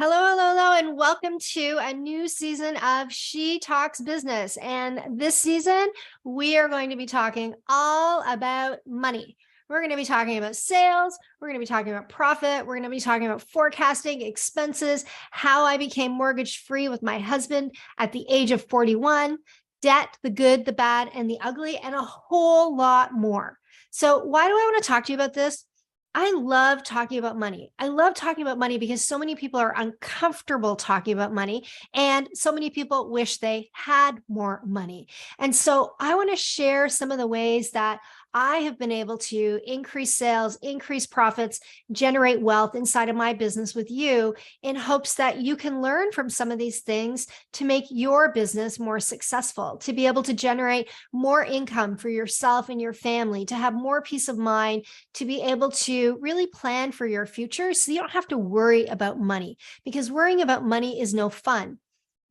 Hello, hello, hello, and welcome to a new season of She Talks Business. And this season, we are going to be talking all about money. We're going to be talking about sales. We're going to be talking about profit. We're going to be talking about forecasting, expenses, how I became mortgage free with my husband at the age of 41, debt, the good, the bad, and the ugly, and a whole lot more. So why do I want to talk to you about this? I love talking about money. I love talking about money because so many people are uncomfortable talking about money, and so many people wish they had more money. And so I want to share some of the ways that I have been able to increase sales, increase profits, generate wealth inside of my business with you in hopes that you can learn from some of these things to make your business more successful, to be able to generate more income for yourself and your family, to have more peace of mind, to be able to really plan for your future so you don't have to worry about money, because worrying about money is no fun.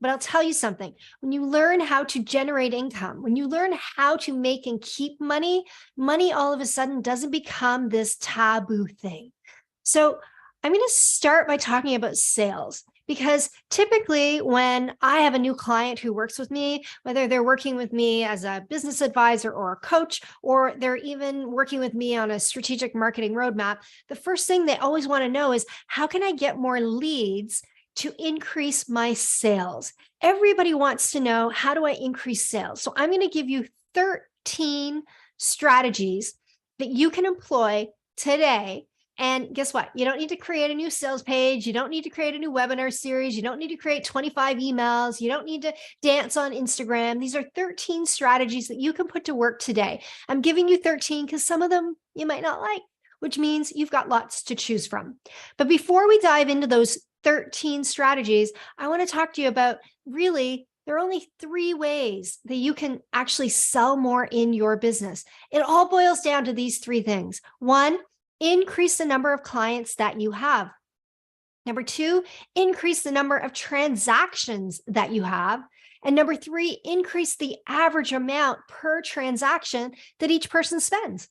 But I'll tell you something, when you learn how to generate income, when you learn how to make and keep money, money all of a sudden doesn't become this taboo thing. So I'm going to start by talking about sales, because typically when I have a new client who works with me, whether they're working with me as a business advisor or a coach, or they're even working with me on a strategic marketing roadmap, the first thing they always want to know is, how can I get more leads to increase my sales? Everybody wants to know, how do I increase sales? So I'm going to give you 13 strategies that you can employ today. And guess what? You don't need to create a new sales page. You don't need to create a new webinar series. You don't need to create 25 emails. You don't need to dance on Instagram. These are 13 strategies that you can put to work today. I'm giving you 13 because some of them you might not like, which means you've got lots to choose from. But before we dive into those 13 strategies, I want to talk to you about, really, there are only 3 ways that you can actually sell more in your business. It all boils down to these 3 things. 1, increase the number of clients that you have. Number 2, increase the number of transactions that you have. And number 3, increase the average amount per transaction that each person spends.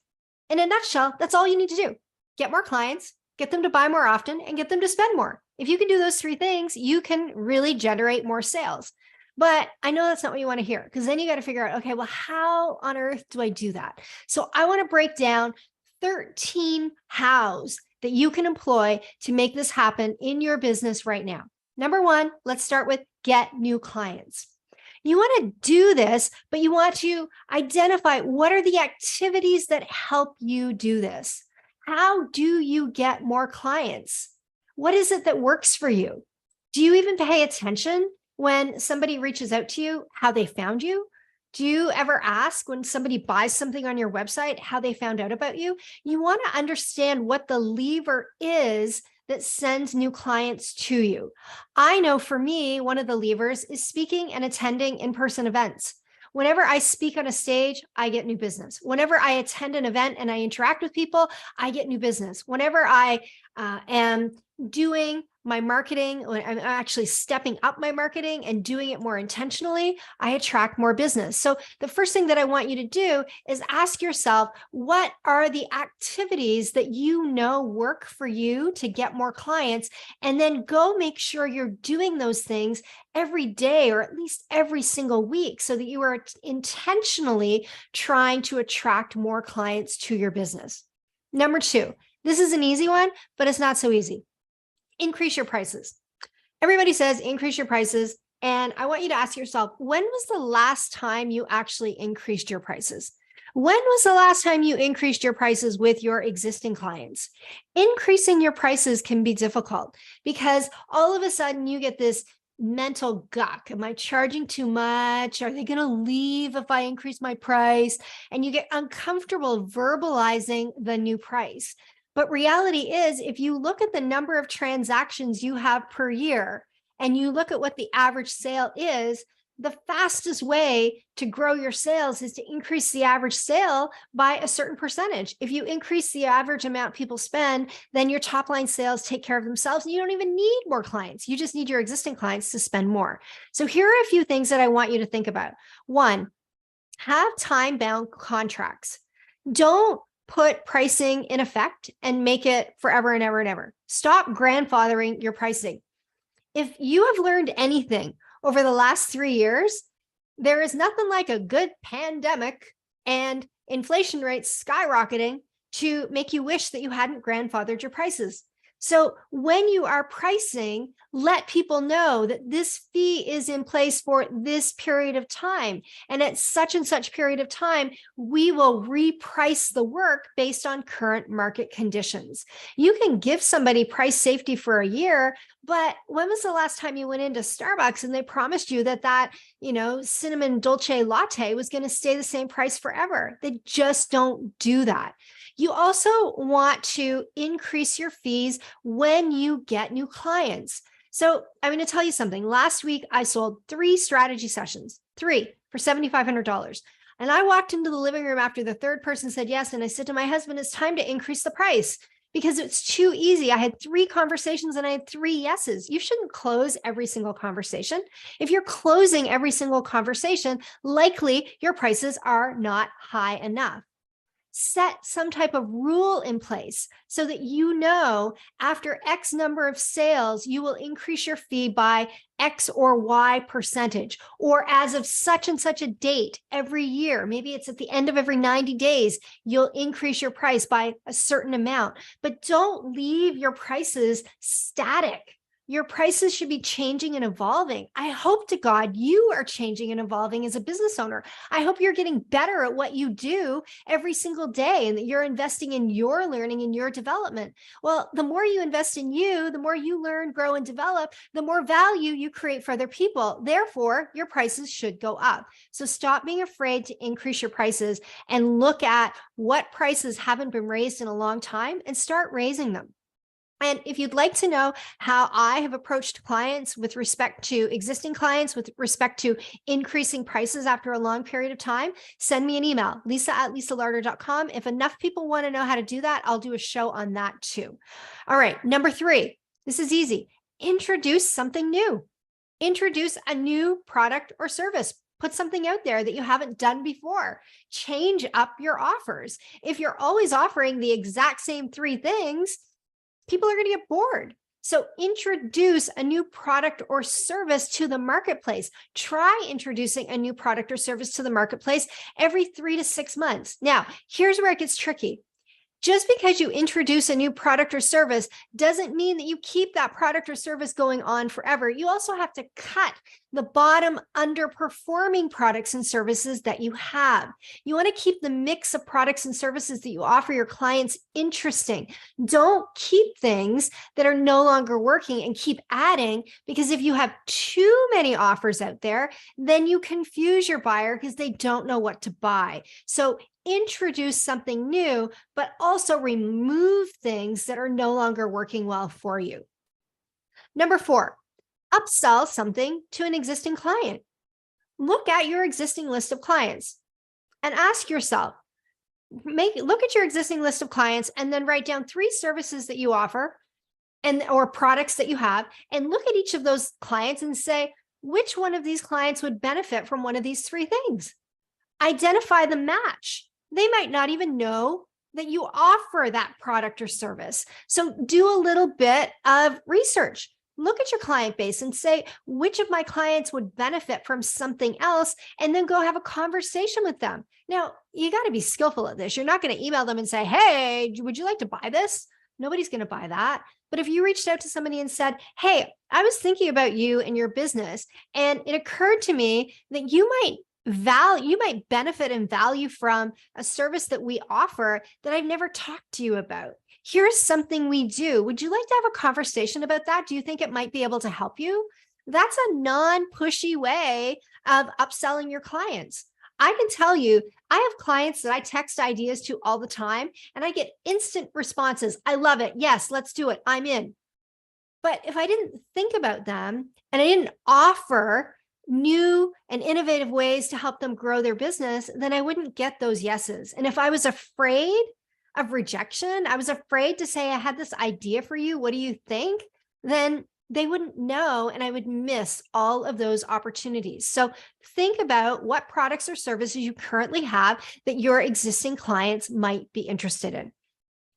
In a nutshell, that's all you need to do. Get more clients, get them to buy more often, and get them to spend more. If you can do those 3 things, you can really generate more sales. But I know that's not what you want to hear, because then you got to figure out, okay, well, how on earth do I do that? So I want to break down 13 hows that you can employ to make this happen in your business right now. Number 1, let's start with get new clients. You want to do this, but you want to identify what are the activities that help you do this. How do you get more clients? What is it that works for you? Do you even pay attention when somebody reaches out to you, how they found you? Do you ever ask when somebody buys something on your website, how they found out about you? You want to understand what the lever is that sends new clients to you. I know for me, one of the levers is speaking and attending in-person events. Whenever I speak on a stage, I get new business. Whenever I attend an event and I interact with people, I get new business. Whenever I am doing my marketing, when I'm actually stepping up my marketing and doing it more intentionally, I attract more business. So the first thing that I want you to do is ask yourself, what are the activities that you know work for you to get more clients? And then go make sure you're doing those things every day, or at least every single week, so that you are intentionally trying to attract more clients to your business. Number 2, this is an easy one, but it's not so easy. Increase your prices. Everybody says increase your prices. And I want you to ask yourself, when was the last time you actually increased your prices? When was the last time you increased your prices with your existing clients? Increasing your prices can be difficult, because all of a sudden you get this mental guk. Am I charging too much? Are they going to leave if I increase my price? And you get uncomfortable verbalizing the new price. But reality is, if you look at the number of transactions you have per year, and you look at what the average sale is, the fastest way to grow your sales is to increase the average sale by a certain percentage. If you increase the average amount people spend, then your top line sales take care of themselves, and you don't even need more clients. You just need your existing clients to spend more. So here are a few things that I want you to think about. 1, have time-bound contracts. Don't put pricing in effect and make it forever and ever and ever. Stop grandfathering your pricing. If you have learned anything over the last 3 years, there is nothing like a good pandemic and inflation rates skyrocketing to make you wish that you hadn't grandfathered your prices. So when you are pricing, let people know that this fee is in place for this period of time. And at such and such period of time, we will reprice the work based on current market conditions. You can give somebody price safety for a year, but when was the last time you went into Starbucks and they promised you that cinnamon dolce latte was going to stay the same price forever? They just don't do that. You also want to increase your fees when you get new clients. So I'm going to tell you something. Last week, I sold 3 strategy sessions, 3 for $7,500. And I walked into the living room after the third person said yes. And I said to my husband, it's time to increase the price because it's too easy. I had 3 conversations and I had 3 yeses. You shouldn't close every single conversation. If you're closing every single conversation, likely your prices are not high enough. Set some type of rule in place so that after X number of sales, you will increase your fee by X or Y percentage, or as of such and such a date every year. Maybe it's at the end of every 90 days, you'll increase your price by a certain amount, but don't leave your prices static. Your prices should be changing and evolving. I hope to God you are changing and evolving as a business owner. I hope you're getting better at what you do every single day and that you're investing in your learning and your development. Well, the more you invest in you, the more you learn, grow, and develop, the more value you create for other people. Therefore, your prices should go up. So stop being afraid to increase your prices and look at what prices haven't been raised in a long time and start raising them. And if you'd like to know how I have approached clients with respect to existing clients, with respect to increasing prices after a long period of time, send me an email, lisa@lisalarter.com. If enough people want to know how to do that, I'll do a show on that too. All right, number 3, this is easy. Introduce something new. Introduce a new product or service. Put something out there that you haven't done before. Change up your offers. If you're always offering the exact same 3 things, people are going to get bored. So introduce a new product or service to the marketplace. Try introducing a new product or service to the marketplace every 3 to 6 months. Now, here's where it gets tricky. Just because you introduce a new product or service doesn't mean that you keep that product or service going on forever. You also have to cut the bottom underperforming products and services that you have. You want to keep the mix of products and services that you offer your clients interesting. Don't keep things that are no longer working and keep adding, because if you have too many offers out there, then you confuse your buyer because they don't know what to buy. So introduce something new, but also remove things that are no longer working well for you. Number 4, upsell something to an existing client. Look at your existing list of clients and ask yourself, look at your existing list of clients and then write down 3 services that you offer or products that you have, and look at each of those clients and say, which one of these clients would benefit from one of these 3 things? Identify the match. They might not even know that you offer that product or service. So do a little bit of research. Look at your client base and say, which of my clients would benefit from something else? And then go have a conversation with them. Now, you got to be skillful at this. You're not going to email them and say, hey, would you like to buy this? Nobody's going to buy that. But if you reached out to somebody and said, hey, I was thinking about you and your business, and it occurred to me that you might benefit and value from a service that we offer that I've never talked to you about. Here's something we do. Would you like to have a conversation about that? Do you think it might be able to help you? That's a non-pushy way of upselling your clients. I can tell you, I have clients that I text ideas to all the time, and I get instant responses. I love it. Yes, let's do it. I'm in. But if I didn't think about them and I didn't offer new and innovative ways to help them grow their business, then I wouldn't get those yeses. And if I was afraid of rejection, I was afraid to say, I had this idea for you, what do you think? Then they wouldn't know, and I would miss all of those opportunities. So think about what products or services you currently have that your existing clients might be interested in.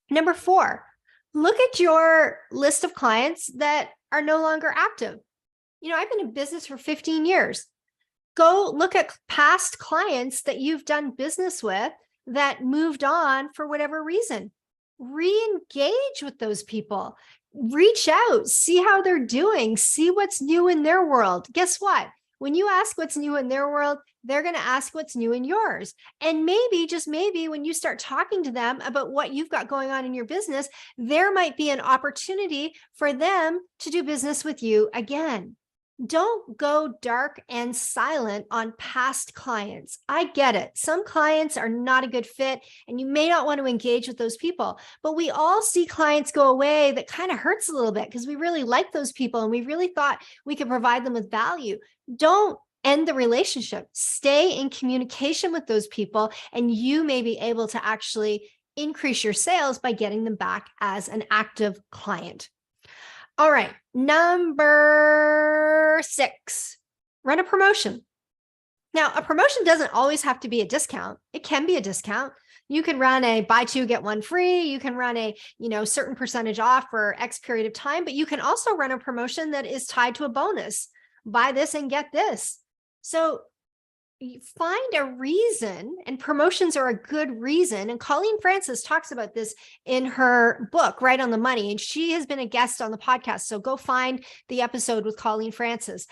Number 4, look at your list of clients that are no longer active. I've been in business for 15 years. Go look at past clients that you've done business with that moved on for whatever reason. Re-engage with those people. Reach out, see how they're doing, see what's new in their world. Guess what? When you ask what's new in their world, they're going to ask what's new in yours. And maybe, just maybe, when you start talking to them about what you've got going on in your business, there might be an opportunity for them to do business with you again. Don't go dark and silent on past clients. I get it. Some clients are not a good fit and you may not want to engage with those people, but we all see clients go away that kind of hurts a little bit because we really like those people and we really thought we could provide them with value. Don't end the relationship. Stay in communication with those people and you may be able to actually increase your sales by getting them back as an active client. All right, number 6, run a promotion. Now, a promotion doesn't always have to be a discount. It can be a discount. You can run a buy 2, get 1 free. You can run a, certain percentage off for X period of time, but you can also run a promotion that is tied to a bonus. Buy this and get this. So you find a reason, and promotions are a good reason. And Colleen Francis talks about this in her book, Right on the Money. And she has been a guest on the podcast. So go find the episode with Colleen Francis.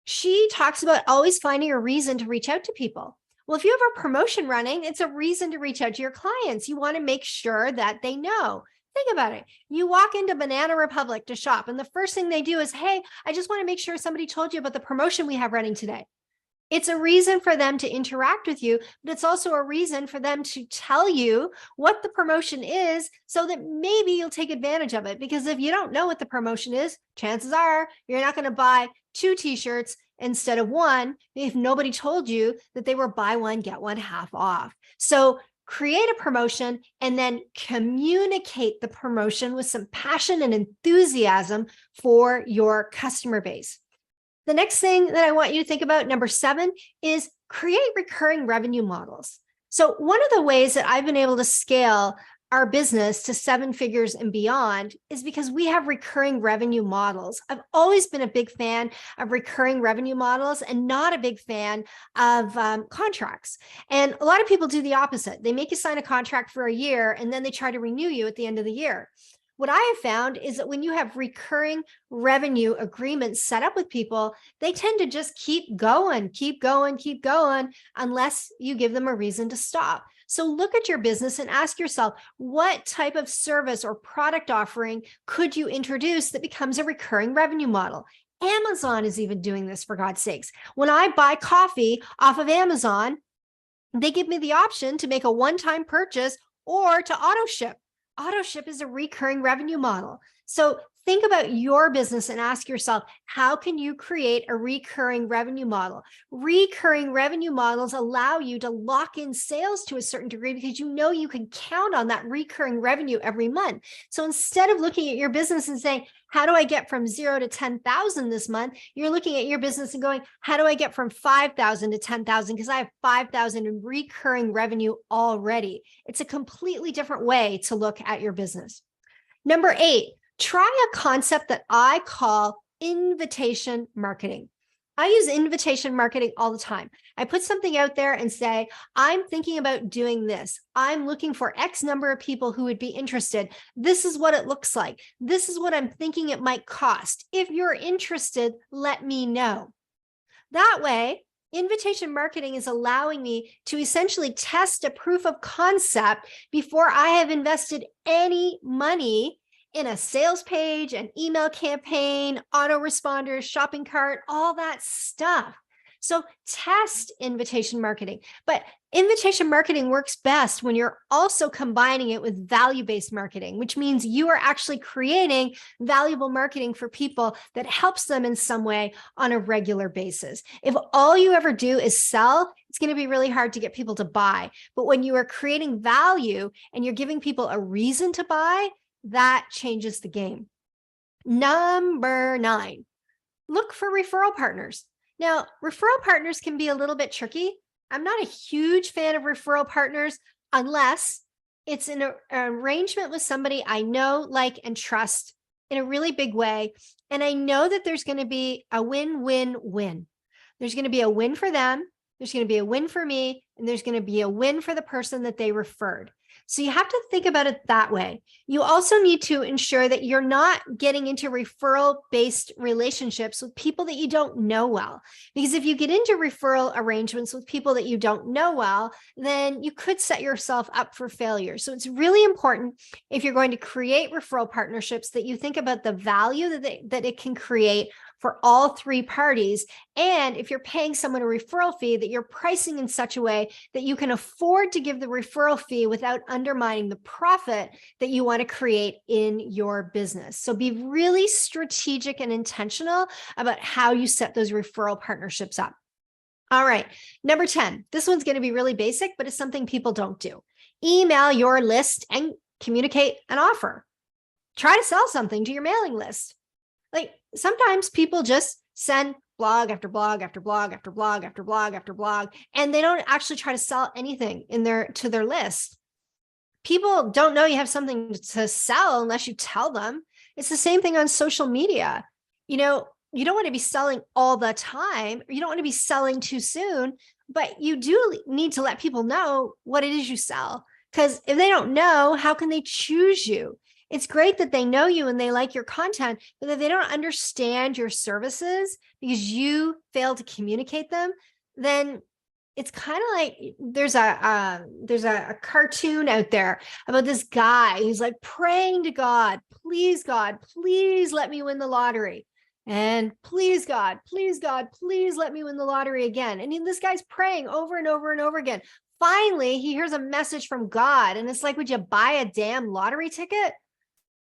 She talks about always finding a reason to reach out to people. Well, if you have a promotion running, it's a reason to reach out to your clients. You want to make sure that they know. Think about it. You walk into Banana Republic to shop, and the first thing they do is, hey, I just want to make sure somebody told you about the promotion we have running today. It's a reason for them to interact with you, but it's also a reason for them to tell you what the promotion is so that maybe you'll take advantage of it. Because if you don't know what the promotion is, chances are you're not going to buy 2 t-shirts instead of 1 if nobody told you that they were buy 1, get 1 half off. So create a promotion and then communicate the promotion with some passion and enthusiasm for your customer base. The next thing that I want you to think about, number 7, is create recurring revenue models. So one of the ways that I've been able to scale our business to 7 figures and beyond is because we have recurring revenue models. I've always been a big fan of recurring revenue models and not a big fan of contracts. And a lot of people do the opposite. They make you sign a contract for a year and then they try to renew you at the end of the year. What I have found is that when you have recurring revenue agreements set up with people, they tend to just keep going unless you give them a reason to stop. So look at your business and ask yourself, what type of service or product offering could you introduce that becomes a recurring revenue model? Amazon is even doing this, for God's sakes. When I buy coffee off of Amazon, they give me the option to make a one-time purchase or to auto ship. Auto ship is a recurring revenue model. So think about your business and ask yourself, how can you create a recurring revenue model? Recurring revenue models allow you to lock in sales to a certain degree because you know you can count on that recurring revenue every month. So instead of looking at your business and saying, how do I get from 0 to 10,000 this month? You're looking at your business and going, how do I get from 5,000 to 10,000? Because I have 5,000 in recurring revenue already. It's a completely different way to look at your business. Number 8, try a concept that I call invitation marketing. I use invitation marketing all the time. I put something out there and say, I'm thinking about doing this. I'm looking for X number of people who would be interested. This is what it looks like. This is what I'm thinking it might cost. If you're interested, let me know. That way, invitation marketing is allowing me to essentially test a proof of concept before I have invested any money in a sales page, an email campaign, autoresponders, shopping cart, all that stuff. So test invitation marketing, but invitation marketing works best when you're also combining it with value-based marketing, which means you are actually creating valuable marketing for people that helps them in some way on a regular basis. If all you ever do is sell, it's going to be really hard to get people to buy. But when you are creating value and you're giving people a reason to buy, that changes the game. Number 9, look for referral partners. Now, referral partners can be a little bit tricky. I'm not a huge fan of referral partners unless it's an arrangement with somebody I know, like, and trust in a really big way. And I know that there's going to be a win-win-win. There's going to be a win for them. There's going to be a win for me, and there's going to be a win for the person that they referred. So you have to think about it that way. You also need to ensure that you're not getting into referral-based relationships with people that you don't know well. Because if you get into referral arrangements with people that you don't know well, then you could set yourself up for failure. So it's really important, if you're going to create referral partnerships, that you think about the value that it can create for all three parties. And if you're paying someone a referral fee, that you're pricing in such a way that you can afford to give the referral fee without undermining the profit that you want to create in your business. So be really strategic and intentional about how you set those referral partnerships up. All right, number 10. This one's going to be really basic, but it's something people don't do. Email your list and communicate an offer. Try to sell something to your mailing list. Like, sometimes people just send blog after blog after blog after blog after blog after blog, and they don't actually try to sell anything to their list. People don't know you have something to sell unless you tell them. It's the same thing on social media. You don't want to be selling all the time, or you don't want to be selling too soon, but you do need to let people know what it is you sell. Because if they don't know, how can they choose you? It's great that they know you and they like your content, but if they don't understand your services because you fail to communicate them, then it's kind of like there's a cartoon out there about this guy who's like praying to God, please let me win the lottery. And please God, please let me win the lottery again. And this guy's praying over and over and over again. Finally, he hears a message from God, and it's like, would you buy a damn lottery ticket?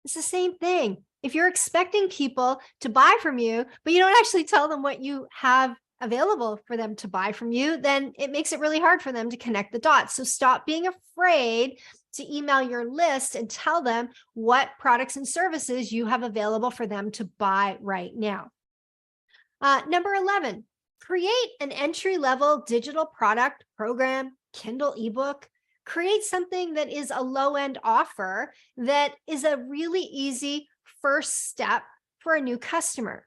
It's the same thing. If you're expecting people to buy from you, but you don't actually tell them what you have available for them to buy from you, then it makes it really hard for them to connect the dots. So stop being afraid to email your list and tell them what products and services you have available for them to buy right now. Number 11, create an entry-level digital product, program, Kindle ebook. Create something that is a low-end offer that is a really easy first step for a new customer.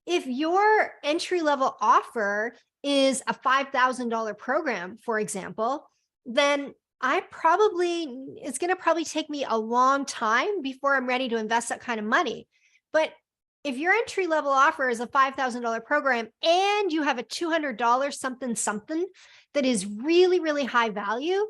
If your entry-level offer is a $5,000 program, for example, then it's going to probably take me a long time before I'm ready to invest that kind of money. But if your entry-level offer is a $5,000 program and you have a $200 something that is really, really high value,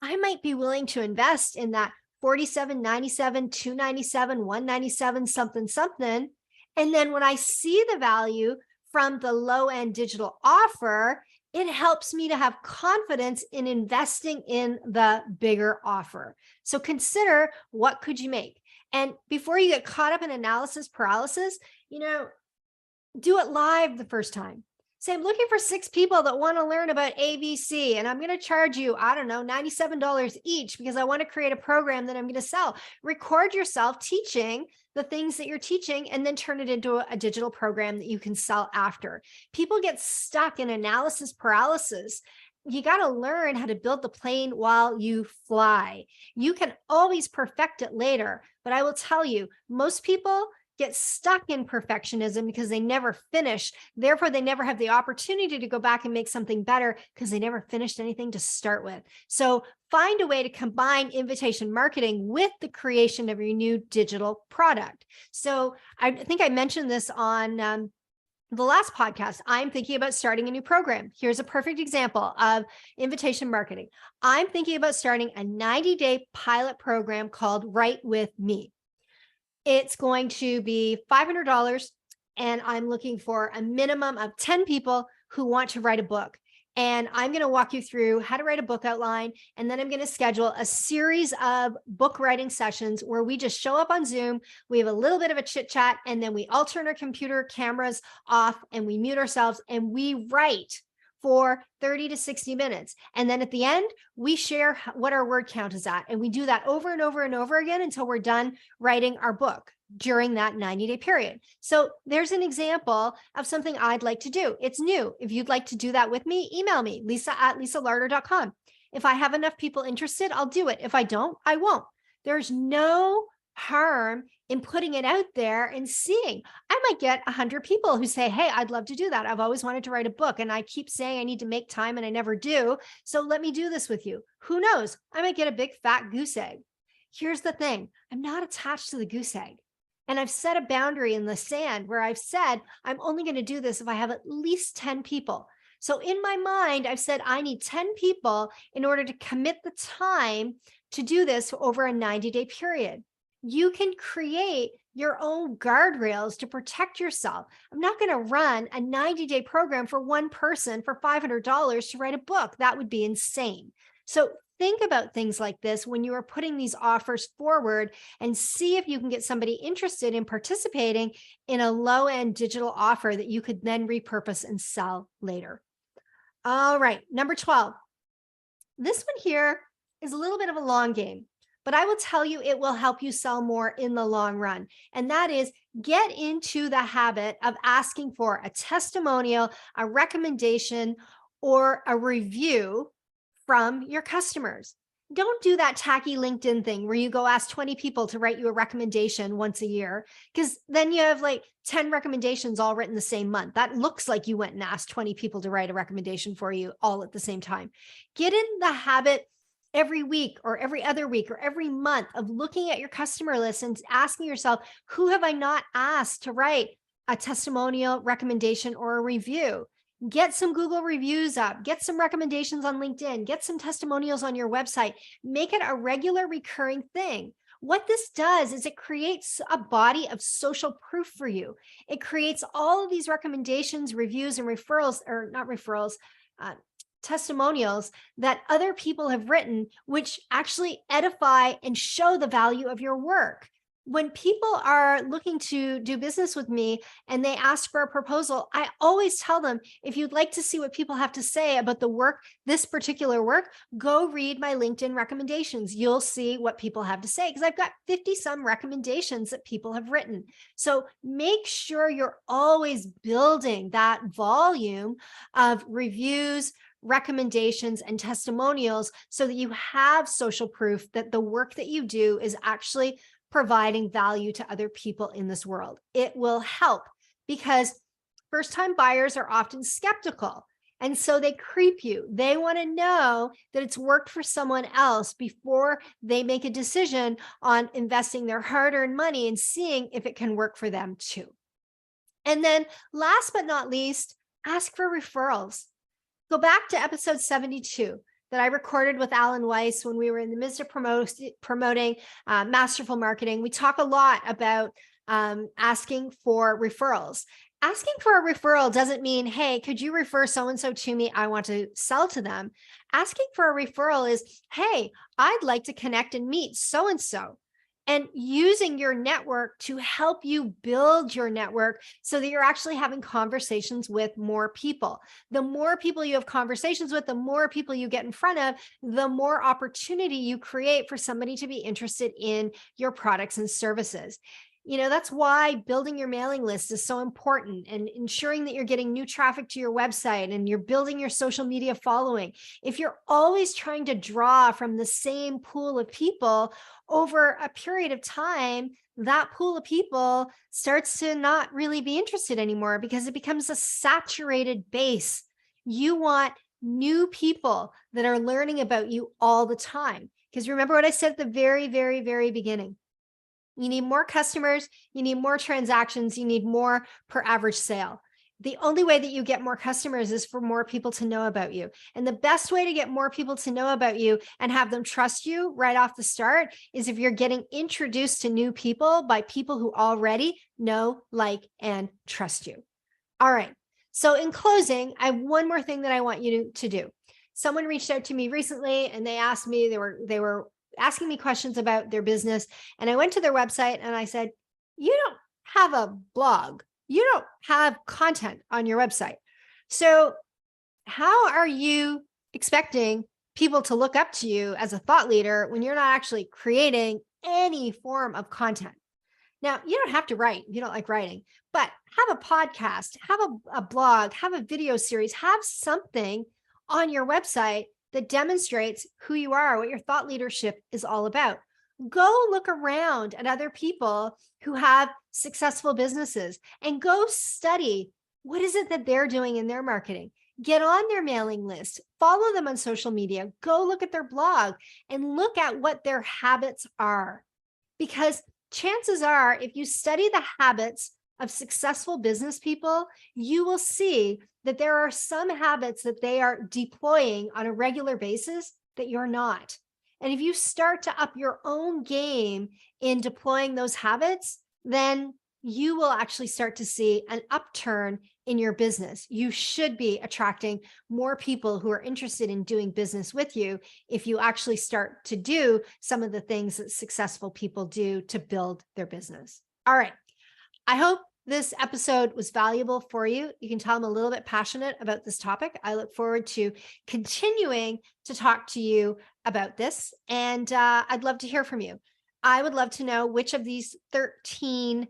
I might be willing to invest in that $47.97, $297, $197 something. And then when I see the value from the low-end digital offer, it helps me to have confidence in investing in the bigger offer. So consider, what could you make? And before you get caught up in analysis paralysis, do it live the first time. Say, I'm looking for 6 people that want to learn about ABC, and I'm going to charge you, I don't know, $97 each because I want to create a program that I'm going to sell. Record yourself teaching the things that you're teaching and then turn it into a digital program that you can sell after. People get stuck in analysis paralysis. You got to learn how to build the plane while you fly. You can always perfect it later, but I will tell you, most people get stuck in perfectionism because they never finish. Therefore, they never have the opportunity to go back and make something better because they never finished anything to start with. So find a way to combine invitation marketing with the creation of your new digital product. So I think I mentioned this on the last podcast. I'm thinking about starting a new program. Here's a perfect example of invitation marketing. I'm thinking about starting a 90-day pilot program called Write With Me. It's going to be $500, and I'm looking for a minimum of 10 people who want to write a book. And I'm going to walk you through how to write a book outline. And then I'm going to schedule a series of book writing sessions where we just show up on Zoom. We have a little bit of a chit chat, and then we all turn our computer cameras off and we mute ourselves and we write for 30 to 60 minutes. And then at the end, we share what our word count is at. And we do that over and over and over again until we're done writing our book during that 90-day period. So there's an example of something I'd like to do. It's new. If you'd like to do that with me, email me, lisa@lisalarter.com. If I have enough people interested, I'll do it. If I don't, I won't. There's no harm in putting it out there and seeing. I might get 100 people who say, hey, I'd love to do that. I've always wanted to write a book and I keep saying I need to make time and I never do. So let me do this with you. Who knows? I might get a big fat goose egg. Here's the thing. I'm not attached to the goose egg. And I've set a boundary in the sand where I've said, I'm only going to do this if I have at least 10 people. So in my mind, I've said I need 10 people in order to commit the time to do this over a 90-day period. You can create your own guardrails to protect yourself. I'm not going to run a 90-day program for one person for $500 to write a book. That would be insane. So think about things like this when you are putting these offers forward and see if you can get somebody interested in participating in a low-end digital offer that you could then repurpose and sell later. All right, number 12. This one here is a little bit of a long game, but I will tell you it will help you sell more in the long run. And that is get into the habit of asking for a testimonial, a recommendation, or a review from your customers. Don't do that tacky LinkedIn thing where you go ask 20 people to write you a recommendation once a year, because then you have like 10 recommendations all written the same month. That looks like you went and asked 20 people to write a recommendation for you all at the same time. Get in the habit every week or every other week or every month of looking at your customer list and asking yourself, who have I not asked to write a testimonial, recommendation, or a review? Get some Google reviews up, get some recommendations on LinkedIn, get some testimonials on your website, make it a regular recurring thing. What this does is it creates a body of social proof for you. It creates all of these recommendations, reviews, and referrals, or not referrals, testimonials that other people have written, which actually edify and show the value of your work. When people are looking to do business with me and they ask for a proposal, I always tell them, if you'd like to see what people have to say about the work, this particular work, go read my LinkedIn recommendations. You'll see what people have to say, because I've got 50 some recommendations that people have written. So make sure you're always building that volume of reviews, recommendations, and testimonials so that you have social proof that the work that you do is actually providing value to other people in this world. It will help, because first-time buyers are often skeptical. And so they creep you. They want to know that it's worked for someone else before they make a decision on investing their hard-earned money and seeing if it can work for them too. And then last but not least, ask for referrals. Go back to episode 72. That I recorded with Alan Weiss when we were in the midst of promoting masterful marketing. We talk a lot about asking for referrals. Asking for a referral doesn't mean, hey, could you refer so-and-so to me? I want to sell to them. Asking for a referral is, hey, I'd like to connect and meet so-and-so. And using your network to help you build your network so that you're actually having conversations with more people. The more people you have conversations with, the more people you get in front of, the more opportunity you create for somebody to be interested in your products and services. You know, that's why building your mailing list is so important, and ensuring that you're getting new traffic to your website and you're building your social media following. If you're always trying to draw from the same pool of people over a period of time, that pool of people starts to not really be interested anymore because it becomes a saturated base. You want new people that are learning about you all the time. Because remember what I said at the very, very, very beginning. You need more customers, you need more transactions, you need more per average sale. The only way that you get more customers is for more people to know about you. And the best way to get more people to know about you and have them trust you right off the start is if you're getting introduced to new people by people who already know, like, and trust you. All right. So in closing, I have one more thing that I want you to do. Someone reached out to me recently and they asked me, they were asking me questions about their business. And I went to their website and I said, you don't have a blog. You don't have content on your website. So how are you expecting people to look up to you as a thought leader when you're not actually creating any form of content? Now, you don't have to write if you don't like writing, but have a podcast, have a blog, have a video series, have something on your website that demonstrates who you are, what your thought leadership is all about. Go look around at other people who have successful businesses and go study what is it that they're doing in their marketing. Get on their mailing list, follow them on social media, go look at their blog and look at what their habits are. Because chances are, if you study the habits of successful business people, you will see that there are some habits that they are deploying on a regular basis that you're not. And if you start to up your own game in deploying those habits, then you will actually start to see an upturn in your business. You should be attracting more people who are interested in doing business with you if you actually start to do some of the things that successful people do to build their business. All right. I hope this episode was valuable for you. You can tell I'm a little bit passionate about this topic. I look forward to continuing to talk to you about this, and I'd love to hear from you. I would love to know which of these 13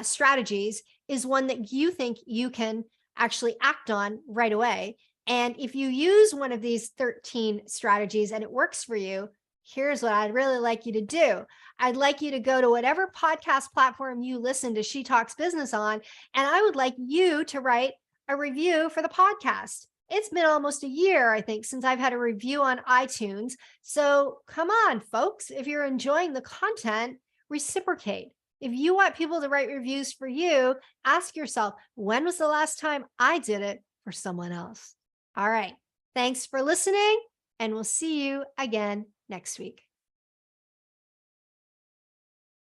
strategies is one that you think you can actually act on right away. And if you use one of these 13 strategies and it works for you, here's what I'd really like you to do. I'd like you to go to whatever podcast platform you listen to She Talks Business on, and I would like you to write a review for the podcast. It's been almost a year, I think, since I've had a review on iTunes. So come on, folks, if you're enjoying the content, reciprocate. If you want people to write reviews for you, ask yourself, when was the last time I did it for someone else? All right. Thanks for listening, and we'll see you again next week.